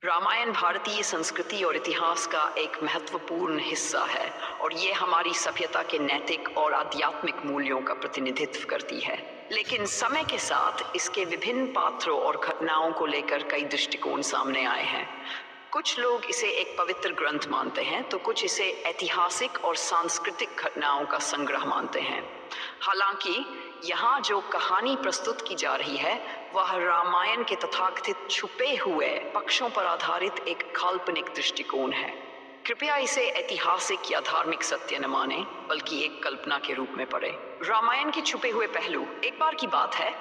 रामायण भारतीय संस्कृति और इतिहास का एक महत्वपूर्ण हिस्सा है और ये हमारी सभ्यता के नैतिक और आध्यात्मिक मूल्यों का प्रतिनिधित्व करती है। लेकिन समय के साथ इसके विभिन्न पात्रों और घटनाओं को लेकर कई दृष्टिकोण सामने आए हैं। कुछ लोग इसे एक पवित्र ग्रंथ मानते हैं तो कुछ इसे ऐतिहासिक और सांस्कृतिक घटनाओं का संग्रह मानते हैं। हालांकि यहाँ जो कहानी प्रस्तुत की जा रही है वह रामायण के तथाकथित छुपे हुए पक्षों पर आधारित एक काल्पनिक दृष्टिकोण है। कृपया इसे ऐतिहासिक या धार्मिक सत्य न माने बल्कि एक कल्पना के रूप में पढ़े। रामायण के छुपे हुए पहलू। एक बार की बात है,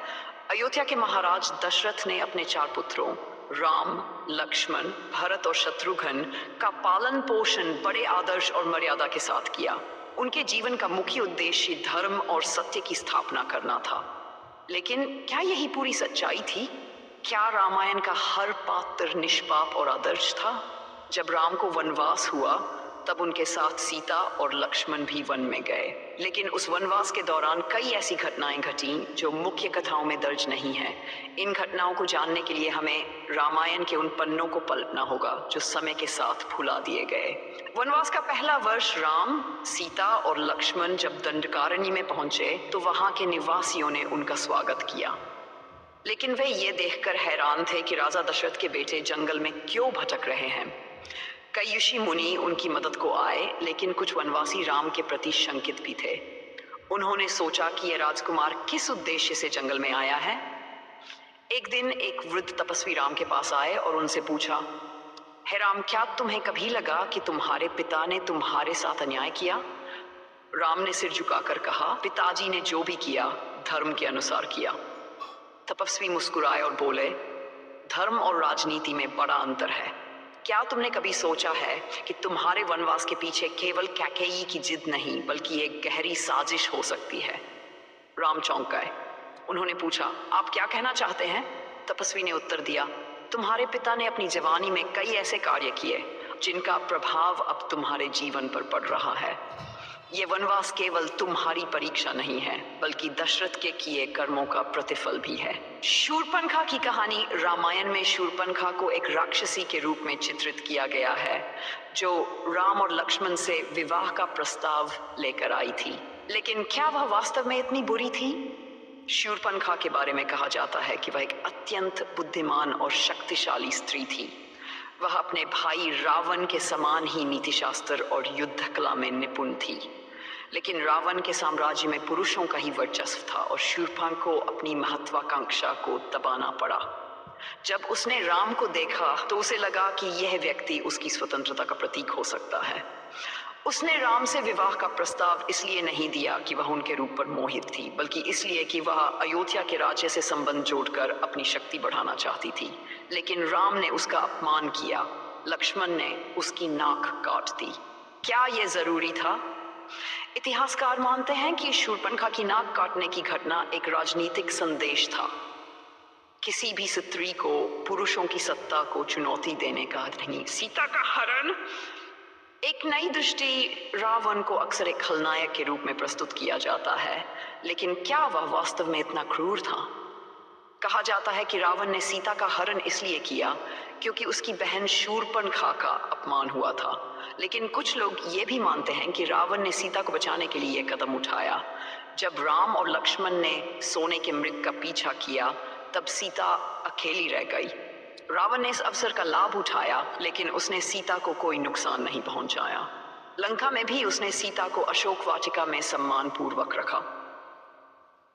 अयोध्या के महाराज दशरथ ने अपने 4 पुत्रों राम, लक्ष्मण, भरत और शत्रुघ्न का पालन पोषण बड़े आदर्श और मर्यादा के साथ किया। उनके जीवन का मुख्य उद्देश्य धर्म और सत्य की स्थापना करना था। लेकिन क्या यही पूरी सच्चाई थी? क्या रामायण का हर पात्र निष्पाप और आदर्श था? जब राम को वनवास हुआ तब उनके साथ सीता और लक्ष्मण भी वन में गए। लेकिन उस वनवास के दौरान कई ऐसी घटनाएं घटीं जो मुख्य कथाओं में दर्ज नहीं है। इन घटनाओं को जानने के लिए हमें रामायण के उन पन्नों को पलटना होगा जो समय के साथ भुला दिए गए। वनवास का पहला वर्ष राम, सीता और लक्ष्मण जब दंडकारण्य में पहुंचे तो वहां के निवासियों ने उनका स्वागत किया। लेकिन वे ये देखकर हैरान थे कि राजा दशरथ के बेटे जंगल में क्यों भटक रहे हैं। कई ऋषि मुनि उनकी मदद को आए, लेकिन कुछ वनवासी राम के प्रति शंकित भी थे। उन्होंने सोचा कि यह राजकुमार किस उद्देश्य से जंगल में आया है। एक दिन एक वृद्ध तपस्वी राम के पास आए और उनसे पूछा, हे राम, क्या तुम्हें कभी लगा कि तुम्हारे पिता ने तुम्हारे साथ अन्याय किया? राम ने सिर झुकाकर कहा, पिताजी ने जो भी किया धर्म के अनुसार किया। तपस्वी मुस्कुराए और बोले, धर्म और राजनीति में बड़ा अंतर है। क्या तुमने कभी सोचा है कि तुम्हारे वनवास के पीछे केवल कैकेयी की जिद नहीं बल्कि एक गहरी साजिश हो सकती है? राम चौंक गए। उन्होंने पूछा, आप क्या कहना चाहते हैं? तपस्वी ने उत्तर दिया, तुम्हारे पिता ने अपनी जवानी में कई ऐसे कार्य किए जिनका प्रभाव अब तुम्हारे जीवन पर पड़ रहा है। ये वनवास केवल तुम्हारी परीक्षा नहीं है बल्कि दशरथ के किए कर्मों का प्रतिफल भी है। शूर्पणखा की कहानी। रामायण में शूर्पणखा को एक राक्षसी के रूप में चित्रित किया गया है जो राम और लक्ष्मण से विवाह का प्रस्ताव लेकर आई थी। लेकिन क्या वह वास्तव में इतनी बुरी थी? शूर्पणखा के बारे में कहा जाता है कि वह एक अत्यंत बुद्धिमान और शक्तिशाली स्त्री थी। वह अपने भाई रावण के समान ही नीतिशास्त्र और युद्ध कला में निपुण थी। लेकिन रावण के साम्राज्य में पुरुषों का ही वर्चस्व था और शूर्पणखा को अपनी महत्वाकांक्षा को दबाना पड़ा। जब उसने राम को देखा तो उसे लगा कि यह व्यक्ति उसकी स्वतंत्रता का प्रतीक हो सकता है। उसने राम से विवाह का प्रस्ताव इसलिए नहीं दिया कि वह उनके रूप पर मोहित थी, बल्कि इसलिए कि वह अयोध्या के राज्य से संबंध जोड़कर अपनी शक्ति बढ़ाना चाहती थी। लेकिन राम ने उसका अपमान किया। लक्ष्मण ने उसकी नाक काट दी। क्या यह जरूरी था? इतिहासकार मानते हैं कि शूर्पणखा की नाक काटने की घटना एक राजनीतिक संदेश था। किसी भी स्त्री को पुरुषों की सत्ता को चुनौती देने का नहीं। सीता का हरण। एक नई दृष्टि। रावण को अक्सर एक खलनायक के रूप में प्रस्तुत किया जाता है, लेकिन क्या वह वास्तव में इतना क्रूर था? कहा जाता है कि रावण ने सीता का हरण इसलिए किया क्योंकि उसकी बहन शूर्पणखा का अपमान हुआ था। लेकिन कुछ लोग ये भी मानते हैं कि रावण ने सीता को बचाने के लिए यह कदम उठाया। जब राम और लक्ष्मण ने सोने के मृग का पीछा किया तब सीता अकेली रह गई। रावण ने इस अवसर का लाभ उठाया, लेकिन उसने सीता को कोई नुकसान नहीं पहुंचाया। लंका में भी उसने सीता को अशोक वाटिका में सम्मान पूर्वक रखा।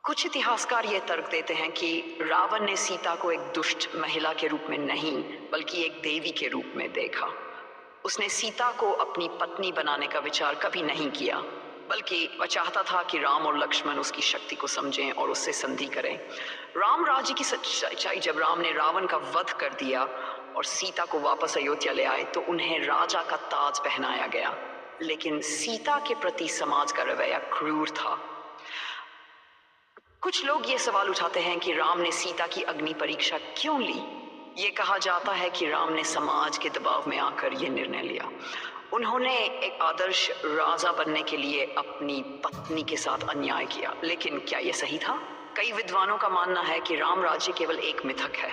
कुछ इतिहासकार यह तर्क देते हैं कि रावण ने सीता को एक दुष्ट महिला के रूप में नहीं बल्कि एक देवी के रूप में देखा। उसने सीता को अपनी पत्नी बनाने का विचार कभी नहीं किया, बल्कि वह चाहता था कि राम और लक्ष्मण उसकी शक्ति को समझें और उससे संधि करें। राम राज्य की सच्चाई। जब राम ने रावण का वध कर दिया और सीता को वापस अयोध्या ले आए तो उन्हें राजा का ताज पहनाया गया। लेकिन सीता के प्रति समाज का रवैया क्रूर था। कुछ लोग ये सवाल उठाते हैं कि राम ने सीता की अग्नि परीक्षा क्यों ली। ये कहा जाता है कि राम ने समाज के दबाव में आकर यह निर्णय लिया। उन्होंने एक आदर्श राजा बनने के लिए अपनी पत्नी के साथ अन्याय किया। लेकिन क्या यह सही था? कई विद्वानों का मानना है कि राम राज्य केवल एक मिथक है।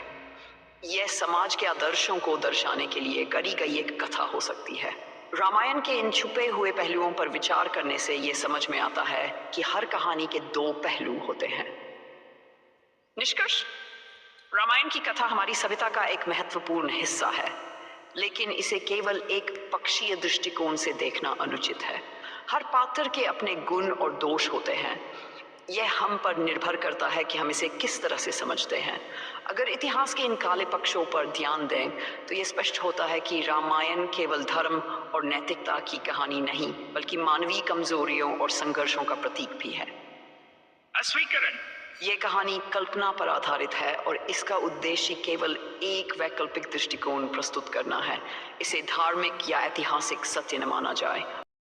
यह समाज के आदर्शों को दर्शाने के लिए करी गई एक कथा हो सकती है। रामायण के इन छुपे हुए पहलुओं पर विचार करने से यह समझ में आता है कि हर कहानी के दो पहलू होते हैं। निष्कर्ष, रामायण की कथा हमारी सभ्यता का एक महत्वपूर्ण हिस्सा है, लेकिन इसे केवल एक पक्षीय दृष्टिकोण से देखना अनुचित है। हर पात्र के अपने गुण और दोष होते हैं। यह हम पर निर्भर करता है कि हम इसे किस तरह से समझते हैं। अगर इतिहास के इन काले पक्षों पर ध्यान दें तो यह स्पष्ट होता है कि रामायण केवल धर्म और नैतिकता की कहानी नहीं, बल्कि मानवीय कमजोरियों और संघर्षों का प्रतीक भी है। अस्वीकरण, यह कहानी कल्पना पर आधारित है और इसका उद्देश्य केवल एक वैकल्पिक दृष्टिकोण प्रस्तुत करना है। इसे धार्मिक या ऐतिहासिक सत्य न माना जाए।